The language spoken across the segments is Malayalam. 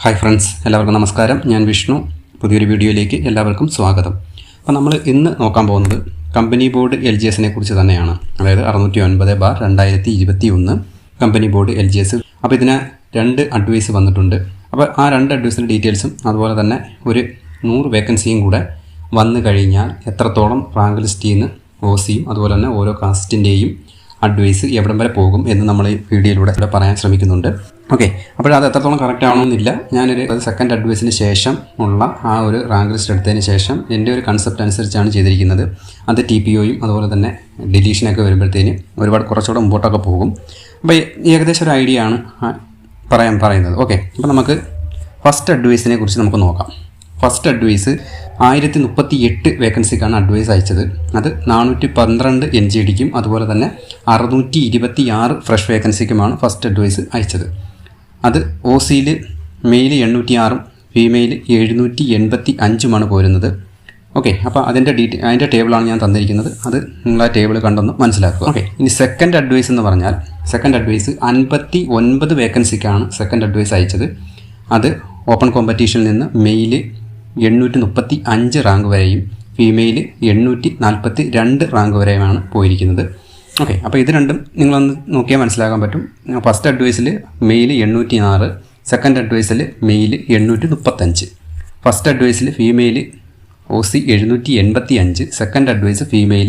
ഹായ് ഫ്രണ്ട്സ്, എല്ലാവർക്കും നമസ്കാരം. ഞാൻ വിഷ്ണു. പുതിയൊരു വീഡിയോയിലേക്ക് എല്ലാവർക്കും സ്വാഗതം. അപ്പോൾ നമ്മൾ ഇന്ന് നോക്കാൻ പോകുന്നത് കമ്പനി ബോർഡ് LGSനെ കുറിച്ച് തന്നെയാണ്. അതായത് 609/2021 കമ്പനി ബോർഡ് LGS. അപ്പോൾ ഇതിന് 2 അഡ്വൈസ് വന്നിട്ടുണ്ട്. അപ്പോൾ ആ 2 അഡ്വൈസിൻ്റെ ഡീറ്റെയിൽസും അതുപോലെ തന്നെ ഒരു 100 വേക്കൻസിയും കൂടെ വന്നു കഴിഞ്ഞാൽ എത്രത്തോളം റാങ്ക് ലിസ്റ്റിൽ നിന്ന് OCയും അതുപോലെ തന്നെ ഓരോ കാസ്റ്റിൻ്റെയും അഡ്വൈസ് എവിടം വരെ പോകും എന്ന് നമ്മൾ ഈ വീഡിയോയിലൂടെ പറയാൻ ശ്രമിക്കുന്നുണ്ട്. ഓക്കെ, അപ്പോൾ അത് എത്രത്തോളം കറക്റ്റ് ആവണമെന്നില്ല. ഞാനൊരു സെക്കൻഡ് അഡ്വൈസിന് ശേഷം ഉള്ള ആ ഒരു റാങ്ക് ലിസ്റ്റ് എടുത്തതിന് ശേഷം എൻ്റെ ഒരു കൺസെപ്റ്റ് അനുസരിച്ചാണ് ചെയ്തിരിക്കുന്നത്. അത് TPOയും അതുപോലെ തന്നെ ഡിലീഷനൊക്കെ വരുമ്പോഴത്തേന് ഒരുപാട് കുറച്ചുകൂടെ മുമ്പോട്ടൊക്കെ പോകും. അപ്പോൾ ഏകദേശം ഒരു ഐഡിയ ആണ് പറയുന്നത്. ഓക്കെ, അപ്പോൾ നമുക്ക് ഫസ്റ്റ് അഡ്വൈസിനെ കുറിച്ച് നമുക്ക് നോക്കാം. ഫസ്റ്റ് അഡ്വൈസ് 1038 വേക്കൻസിക്കാണ് അഡ്വൈസ് അയച്ചത്. അത് 412 NGDക്കും അതുപോലെ തന്നെ 626 ഫ്രഷ് വേക്കൻസിക്കുമാണ് ഫസ്റ്റ് അഡ്വൈസ് അയച്ചത്. അത് OCയിൽ മെയിൽ 806ഉം ഫീമെയിൽ 785ഉമാണ് പോരുന്നത്. ഓക്കെ, അപ്പോൾ അതിൻ്റെ ടേബിളാണ് ഞാൻ തന്നിരിക്കുന്നത്. അത് നിങ്ങൾ ആ ടേബിൾ കണ്ടൊന്ന് മനസ്സിലാക്കുക. ഓക്കെ, ഇനി സെക്കൻഡ് അഡ്വൈസ് എന്ന് പറഞ്ഞാൽ സെക്കൻഡ് അഡ്വൈസ് 59 വേക്കൻസിക്കാണ് സെക്കൻഡ് അഡ്വൈസ് അയച്ചത്. അത് ഓപ്പൺ കോമ്പറ്റീഷനിൽ നിന്ന് മെയിൽ 835 റാങ്ക് വരെയും ഫീമെയിൽ 842 റാങ്ക് വരെയുമാണ് പോയിരിക്കുന്നത്. ഓക്കെ, അപ്പോൾ ഇത് രണ്ടും നിങ്ങളൊന്ന് നോക്കിയാൽ മനസ്സിലാക്കാൻ പറ്റും. ഫസ്റ്റ് അഡ്വൈസിൽ മെയിൽ 806, സെക്കൻഡ് അഡ്വൈസിൽ മെയിൽ 835. ഫസ്റ്റ് അഡ്വൈസിൽ female OC 785, second advice female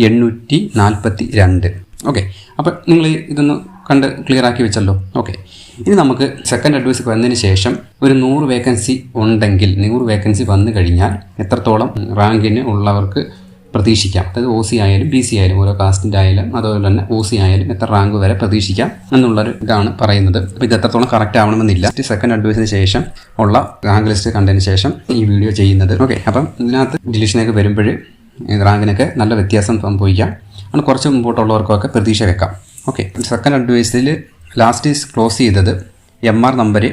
842. Okay, അപ്പോൾ നിങ്ങൾ ഇതൊന്ന് കണ്ട് ക്ലിയർ ആക്കി വെച്ചല്ലോ. ഓക്കെ, ഇനി നമുക്ക് സെക്കൻഡ് അഡ്വൈസ് വന്നതിന് ശേഷം ഒരു 100 വേക്കൻസി ഉണ്ടെങ്കിൽ 100 വേക്കൻസി വന്നു കഴിഞ്ഞാൽ എത്രത്തോളം റാങ്കിന് ഉള്ളവർക്ക് പ്രതീക്ഷിക്കാം. അതായത് OC ആയാലും BC ആയാലും ഓരോ കാസ്റ്റിൻ്റെ ആയാലും അതുപോലെ തന്നെ OC ആയാലും എത്ര റാങ്ക് വരെ പ്രതീക്ഷിക്കാം എന്നുള്ളൊരു ഇതാണ് പറയുന്നത്. അപ്പോൾ ഇത് എത്രത്തോളം കറക്റ്റ് ആവണമെന്നില്ല. സെക്കൻഡ് അഡ്വൈസിന് ശേഷം ഉള്ള റാങ്ക് ലിസ്റ്റ് കണ്ടതിന് ശേഷം ഈ വീഡിയോ ചെയ്യുന്നത്. ഓക്കെ, അപ്പം ഇതിനകത്ത് ഡിലീഷനൊക്കെ വരുമ്പോൾ റാങ്കിനൊക്കെ നല്ല വ്യത്യാസം സംഭവിക്കാം. അങ്ങനെ കുറച്ച് മുമ്പോട്ടുള്ളവർക്കൊക്കെ പ്രതീക്ഷ വെക്കാം. ഓക്കെ, സെക്കൻഡ് അഡ്വൈസിൽ ലാസ്റ്റ് ക്ലോസ് ചെയ്തത് MR നമ്പർ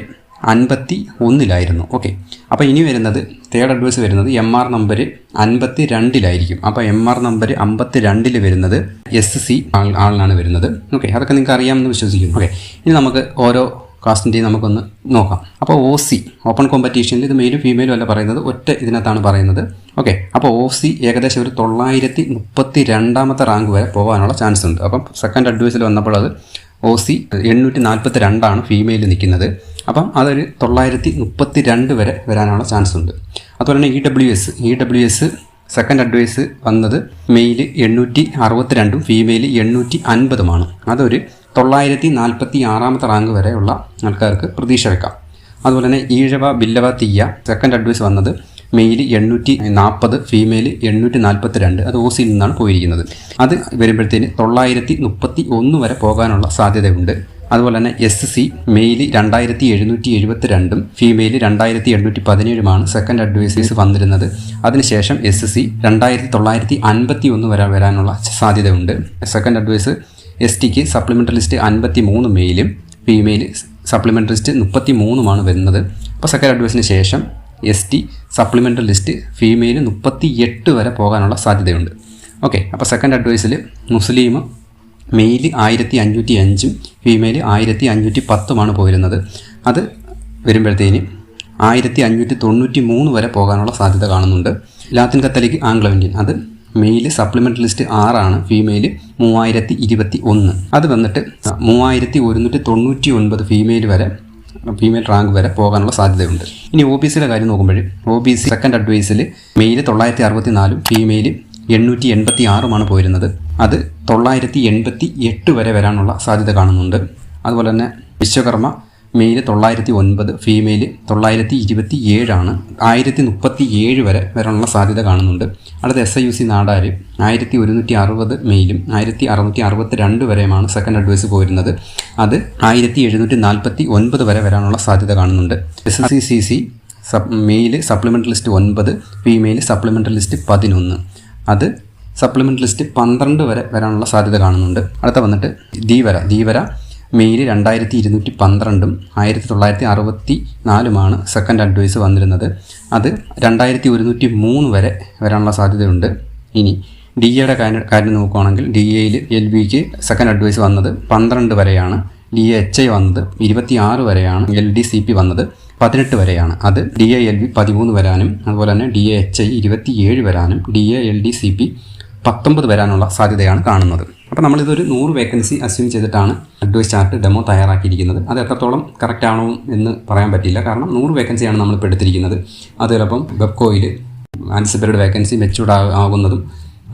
51 ഓക്കെ, അപ്പോൾ ഇനി വരുന്നത് തേർഡ് അഡ്വൈസ് വരുന്നത് MR നമ്പർ 52 അപ്പോൾ MR നമ്പർ 52 വരുന്നത് SC ആളിനാണ് വരുന്നത്. ഓക്കെ, അതൊക്കെ നിങ്ങൾക്ക് അറിയാമെന്ന് വിശ്വസിക്കുന്നു. ഓക്കെ, ഇനി നമുക്ക് ഓരോ കാസ്റ്റിൻ്റെയും നമുക്കൊന്ന് നോക്കാം. അപ്പോൾ OC ഓപ്പൺ കോമ്പറ്റീഷനിൽ ഇത് മെയിലും ഫീമെയിലും അല്ല പറയുന്നത്, ഒറ്റ ഇതിനകത്താണ് പറയുന്നത്. ഓക്കെ, അപ്പോൾ OC ഏകദേശം ഒരു 942ാമത്തെ റാങ്ക് വരെ പോകാനുള്ള ചാൻസ് ഉണ്ട്. അപ്പം സെക്കൻഡ് അഡ്വൈസിൽ വന്നപ്പോൾ അത് OC 842 ഫീമെയിൽ നിൽക്കുന്നത്. അപ്പം അതൊരു 932 വരെ വരാനുള്ള ചാൻസ് ഉണ്ട്. അതുപോലെ തന്നെ EWS സെക്കൻഡ് അഡ്വൈസ് വന്നത് മെയിൽ 862ഉം ഫീമെയിൽ 850ഉമാണ്. അതൊരു 946ാമത്തെ റാങ്ക് വരെയുള്ള ആൾക്കാർക്ക് പ്രതീക്ഷ വെക്കാം. അതുപോലെ തന്നെ ഈഴവ ബില്ലവ തീയ സെക്കൻഡ് അഡ്വൈസ് വന്നത് മെയിൽ 840, ഫീമെയിൽ 842. അത് OCയിൽ നിന്നാണ് പോയിരിക്കുന്നത്. അത് വരുമ്പോഴത്തേന് 931 വരെ പോകാനുള്ള സാധ്യതയുണ്ട്. അതുപോലെ തന്നെ SC മെയിൽ 2772ഉം ഫീമെയിൽ 2817ഉമാണ് സെക്കൻഡ് അഡ്വൈസേഴ്സ് വന്നിരുന്നത്. അതിനുശേഷം SC 2951 വരെ വരാനുള്ള സാധ്യതയുണ്ട്. സെക്കൻഡ് അഡ്വൈസ് STക്ക് സപ്ലിമെൻ്ററി ലിസ്റ്റ് 53 മെയിലും ഫീമെയിൽ സപ്ലിമെൻ്ററി ലിസ്റ്റ് 33മാണ് വരുന്നത്. അപ്പോൾ സെക്കൻഡ് അഡ്വൈസിന് ശേഷം ST സപ്ലിമെൻ്ററി ലിസ്റ്റ് ഫീമെയിൽ 38 വരെ പോകാനുള്ള സാധ്യതയുണ്ട്. ഓക്കെ, അപ്പോൾ സെക്കൻഡ് അഡ്വൈസിൽ മുസ്ലിം മെയിൽ 1505ഉം ഫീമെയിൽ 1510മാണ് പോയിരുന്നത്. അത് വരുമ്പോഴത്തേന് 1593 വരെ പോകാനുള്ള സാധ്യത കാണുന്നുണ്ട്. ലാത്തിൻ കത്തലിക് ആംഗ്ലോ ഇന്ത്യൻ അത് മെയിൽ സപ്ലിമെൻ്ററി ലിസ്റ്റ് 6ആണ്, ഫീമെയിൽ 3021. അത് വന്നിട്ട് 3199 ഫീമെയിൽ റാങ്ക് വരെ പോകാനുള്ള സാധ്യതയുണ്ട്. ഇനി OBCയുടെ കാര്യം നോക്കുമ്പോൾ OBC സെക്കൻഡ് അഡ്വൈസിൽ മെയിൽ 964ഉം ഫീമെയിൽ 886മാണ് പോയിരുന്നത്. അത് 988 വരെ വരാനുള്ള സാധ്യത കാണുന്നുണ്ട്. അതുപോലെ തന്നെ വിശ്വകർമ്മ മെയിൽ 909, ഫീമെയിൽ 927ആണ്. 1037 വരെ വരാനുള്ള സാധ്യത കാണുന്നുണ്ട്. അടുത്ത SIUC നാടാർ 1160 മെയിലും 1662 വരെയുമാണ് സെക്കൻഡ് അഡ്വൈസ് പോയിരുന്നത്. അത് 1749 വരെ വരാനുള്ള സാധ്യത കാണുന്നുണ്ട്. SCCC male supplementary list 9, female supplementary list 11. അത് സപ്ലിമെൻ്ററി ലിസ്റ്റ് 12 വരെ വരാനുള്ള സാധ്യത കാണുന്നുണ്ട്. അടുത്ത വന്നിട്ട് ധീവര മെയിൽ 2212ഉം 1964മാണ് സെക്കൻഡ് അഡ്വൈസ് വന്നിരുന്നത്. അത് 2103 വരെ വരാനുള്ള സാധ്യതയുണ്ട്. ഇനി DAയുടെ കാര്യം നോക്കുകയാണെങ്കിൽ DAയിൽ LBക്ക് സെക്കൻഡ് അഡ്വൈസ് വന്നത് 12 വരെയാണ്. DAHI വന്നത് 26 വരെയാണ്. LDCP വന്നത് 18 വരെയാണ്. അത് DALB 13 വരാനും അതുപോലെ തന്നെ DAHI 27 വരാനും DALDCP 19 വരാനുള്ള സാധ്യതയാണ് കാണുന്നത്. അപ്പോൾ നമ്മളിതൊരു 100 വേക്കൻസി അസ്യൂം ചെയ്തിട്ടാണ് അഡ്വൈസ് ചാർട്ട് ഡെമോ തയ്യാറാക്കിയിരിക്കുന്നത്. അത് എത്രത്തോളം കറക്റ്റ് ആണോ എന്ന് പറയാൻ പറ്റില്ല. കാരണം 100 വേക്കൻസിയാണ് നമ്മളിപ്പോൾ എടുത്തിരിക്കുന്നത്. അത് ചിലപ്പം വെബ്കോയിൽ ആൻറ്റിസിപ്പേറ്റഡ് വേക്കൻസി മെച്ചൂർഡ് ആകുന്നതും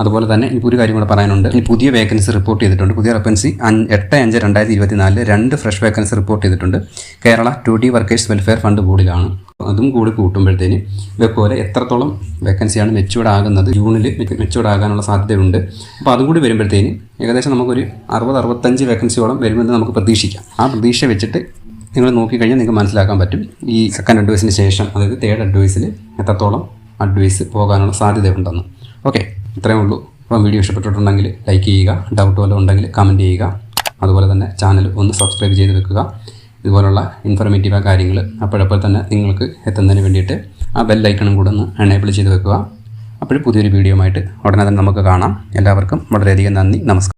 അതുപോലെ തന്നെ ഇപ്പോൾ ഒരു കാര്യം കൂടെ പറയാനുണ്ട്. ഇനി പുതിയ വേക്കൻസി റിപ്പോർട്ട് ചെയ്തിട്ടുണ്ട്. പുതിയ വേക്കൻസി 8/5/2024 2 ഫ്രഷ് വേക്കൻസി റിപ്പോർട്ട് ചെയ്തിട്ടുണ്ട്. Kerala 2D workers welfare fund ബോർഡിലാണ്. അതും കൂടി കൂട്ടുമ്പോഴത്തേന് വെബ്കോയിൽ എത്രത്തോളം വേക്കൻസിയാണ് മെച്ചൂർഡ് ആകുന്നത്, ജൂണിൽ മെച്ചൂർഡ് ആകാനുള്ള സാധ്യതയുണ്ട്. അപ്പോൾ അതും കൂടി വരുമ്പോഴത്തേന് ഏകദേശം നമുക്കൊരു 60-65 വേക്കൻസിയോളം വരുമെന്ന് നമുക്ക് പ്രതീക്ഷിക്കാം. ആ പ്രതീക്ഷ വെച്ചിട്ട് നിങ്ങൾ നോക്കിക്കഴിഞ്ഞാൽ നിങ്ങൾക്ക് മനസ്സിലാക്കാൻ പറ്റും ഈ സെക്കൻഡ് അഡ്വൈസിന് ശേഷം, അതായത് തേർഡ് അഡ്വൈസിൽ എത്രത്തോളം അഡ്വൈസ് പോകാനുള്ള സാധ്യതയുണ്ടെന്ന്. ഓക്കെ, ഇത്രയേ ഉള്ളൂ. അപ്പം വീഡിയോ ഇഷ്ടപ്പെട്ടിട്ടുണ്ടെങ്കിൽ ലൈക്ക് ചെയ്യുക, ഡൗട്ട് വല്ലതും ഉണ്ടെങ്കിൽ കമൻറ്റ് ചെയ്യുക. അതുപോലെ തന്നെ ചാനൽ ഒന്ന് സബ്സ്ക്രൈബ് ചെയ്ത് വെക്കുക. ഇതുപോലുള്ള ഇൻഫർമേറ്റീവായ കാര്യങ്ങൾ അപ്പോഴപ്പോൾ തന്നെ നിങ്ങൾക്ക് എത്തുന്നതിന് വേണ്ടിയിട്ട് ആ ബെൽ ഐക്കണും കൂടെ ഒന്ന് എനേബിൾ ചെയ്ത് വെക്കുക. അപ്പോൾ പുതിയൊരു വീഡിയോ ആയിട്ട് ഉടനെ തന്നെ നമുക്ക് കാണാം. എല്ലാവർക്കും വളരെയധികം നന്ദി. നമസ്കാരം.